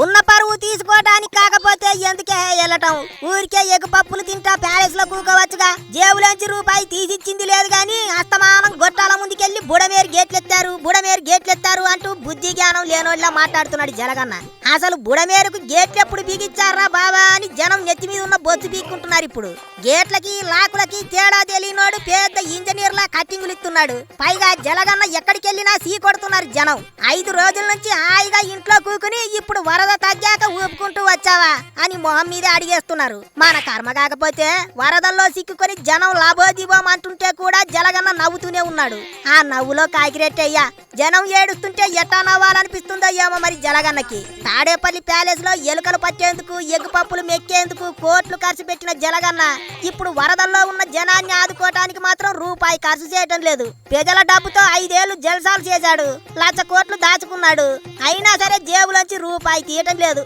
ఉన్న పరువు తీసుకోవడానికి కాకపోతే ఎందుకే వెళ్ళటం? ఊరికే ఎగ్ పప్పులు తింటా ప్యాలెస్ లో కూకోవచ్చుగా. జేబులోంచి రూపాయి తీసిచ్చింది లేదు గాని అస్తమానం గొట్టాల ముందుకెళ్లి బుడమేరు గేట్లెత్తారు అంటూ బుద్ధి జ్ఞానం లేనోళ్ళ మాట్లాడుతున్నాడు జలగన్న. అసలు బుడమేరుకు గేట్లెప్పుడు బిగిచ్చారా బాబా అని జనం నెత్తి మీద ఉన్న బొత్తు పీక్కుంటున్నారు. ఇప్పుడు గేట్లకి లాకులకి తేడా తెలియనోడు పెద్ద ఇంజనీర్లా కట్టింగులు ఇస్తున్నాడు. పైగా జలగన్న ఎక్కడికెళ్ళినా సీ కొడుతున్నారు జనం. 5 రోజుల నుంచి హాయిగా ఇంట్లో కూకుని ఇప్పుడు వరద తగ్గాక ఊపుకుంటూ వచ్చావా అని మొహం మీద అడిగేస్తున్నారు. మన కర్మ కాకపోతే వరదల్లో సిక్కుకొని జనం లాభోదీపం అంటుంటే కూడా జలగన్న నవ్వుతూనే ఉన్నాడు. ఆ నవ్వులో కాకిరెట్టయ్యా జనం ఏడుస్తుంటే ఎట్టా నవ్వాలనిపిస్తుందో ఏమో మరి జలగన్నకి. తాడేపల్లి ప్యాలెస్ లో ఎలుకలు పట్టేందుకు ఎగ్గు పప్పులు మెక్కేందుకు కోట్లు ఖర్చు పెట్టిన జలగన్న ఇప్పుడు వరదల్లో ఉన్న జనాన్ని ఆదుకోవటానికి మాత్రం రూపాయి ఖర్చు చేయటం లేదు. ప్రజల డబ్బుతో 5 ఏళ్లు జల్సాలు చేశాడు, 1,00,000 కోట్లు దాచుకున్నాడు. అయినా సరే జేబులోంచి రూపాయి తీయటం లేదు.